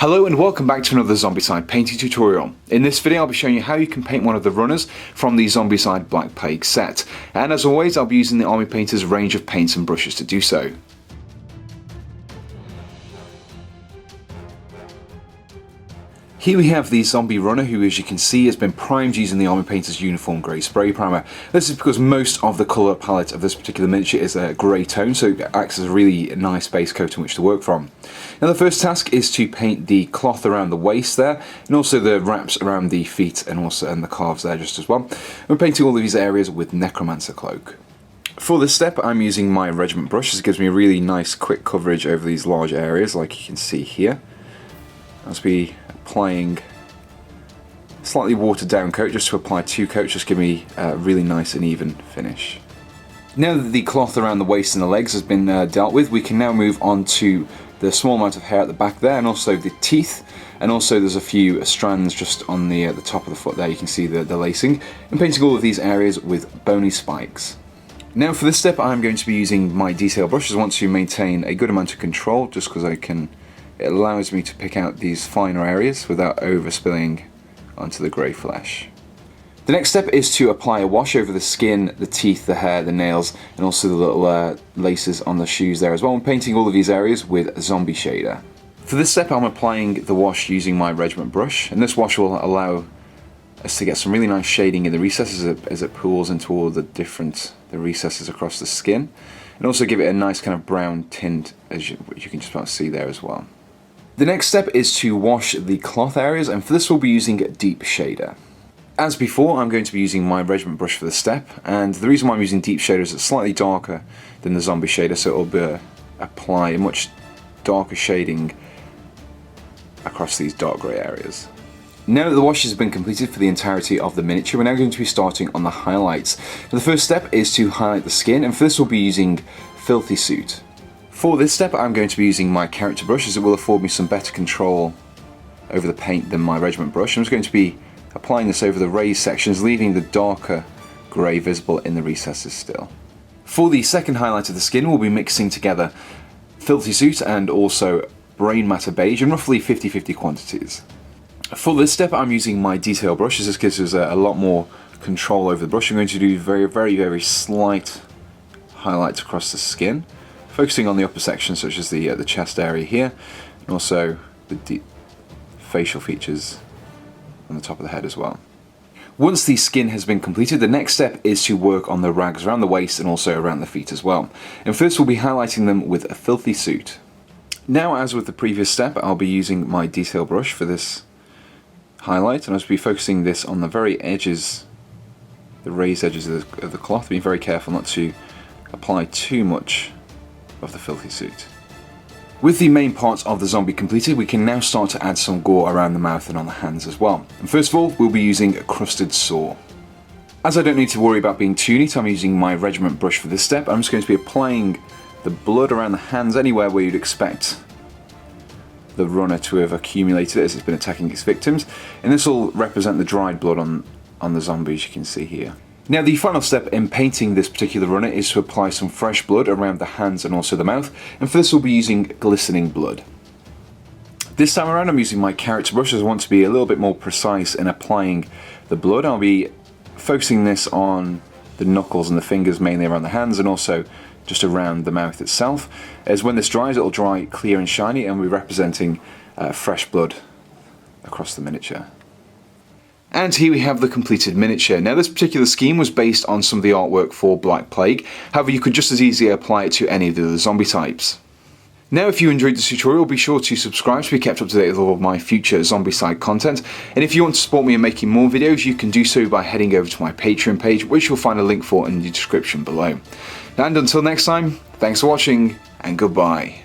Hello and welcome back to another Zombicide painting tutorial. In this video I'll be showing you how you can paint one of the runners from the Zombicide Black Plague set. And as always I'll be using the Army Painter's range of paints and brushes to do so. Here we have the zombie runner who, as you can see, has been primed using the Army Painter's uniform grey spray primer. This is because most of the colour palette of this particular miniature is a grey tone, so it acts as a really nice base coat in which to work from. Now the first task is to paint the cloth around the waist there, and also the wraps around the feet and the calves there just as well. We're painting all of these areas with Necromancer Cloak. For this step I'm using my regiment brush. This gives me a really nice quick coverage over these large areas like you can see here. I'll be applying a slightly watered down coat just to apply two coats, just give me a really nice and even finish. Now that the cloth around the waist and the legs has been dealt with, we can now move on to the small amount of hair at the back there, and also the teeth, and also there's a few strands just on the top of the foot there. You can see the lacing, and painting all of these areas with Boney Spikes. Now for this step I'm going to be using my detail brush. I want to maintain a good amount of control just because it allows me to pick out these finer areas without overspilling onto the grey flesh. The next step is to apply a wash over the skin, the teeth, the hair, the nails, and also the little laces on the shoes there as well. I'm painting all of these areas with Zombie Shader. For this step I'm applying the wash using my regiment brush, and this wash will allow us to get some really nice shading in the recesses as it pools into all the recesses across the skin, and also give it a nice kind of brown tint as you can just about see there as well. The next step is to wash the cloth areas, and for this we'll be using Deep Shader. As before, I'm going to be using my regiment brush for this step, and the reason why I'm using Deep Shader is it's slightly darker than the Zombie Shader, so it'll apply a much darker shading across these dark grey areas. Now that the wash has been completed for the entirety of the miniature, we're now going to be starting on the highlights. Now, the first step is to highlight the skin, and for this we'll be using Filthy Suit. For this step I'm going to be using my character brush, as it will afford me some better control over the paint than my regiment brush. I'm just going to be applying this over the raised sections, leaving the darker grey visible in the recesses still. For the second highlight of the skin we'll be mixing together Filthy Suit and also Brain Matter Beige in roughly 50-50 quantities. For this step I'm using my detail brush, as this gives us a lot more control over the brush. I'm going to do very slight highlights across the skin, focusing on the upper section such as the chest area here, and also the deep facial features on the top of the head as well. Once the skin has been completed, the next step is to work on the rags around the waist and also around the feet as well. And first we'll be highlighting them with a Filthy Suit. Now, as with the previous step, I'll be using my detail brush for this highlight, and I'll be focusing this on the very edges, the raised edges of the cloth. Be very careful not to apply too much of the Filthy Suit. With the main parts of the zombie completed, we can now start to add some gore around the mouth and on the hands as well. And first of all, we'll be using a Crusted Sore. As I don't need to worry about being too neat, I'm using my regiment brush for this step. I'm just going to be applying the blood around the hands anywhere where you'd expect the runner to have accumulated as it's been attacking its victims, and this will represent the dried blood on the zombies you can see here. Now the final step in painting this particular runner is to apply some fresh blood around the hands and also the mouth, and for this we'll be using Gistening Blood. This time around I'm using my character brush as I want to be a little bit more precise in applying the blood. I'll be focusing this on the knuckles and the fingers, mainly around the hands and also just around the mouth itself, as when this dries it'll dry clear and shiny, and we're representing fresh blood across the miniature. And here we have the completed miniature. Now this particular scheme was based on some of the artwork for Black Plague, however you could just as easily apply it to any of the other zombie types. Now if you enjoyed this tutorial, be sure to subscribe to be kept up to date with all of my future Zombicide content, and if you want to support me in making more videos you can do so by heading over to my Patreon page, which you'll find a link for in the description below. And until next time, thanks for watching and goodbye.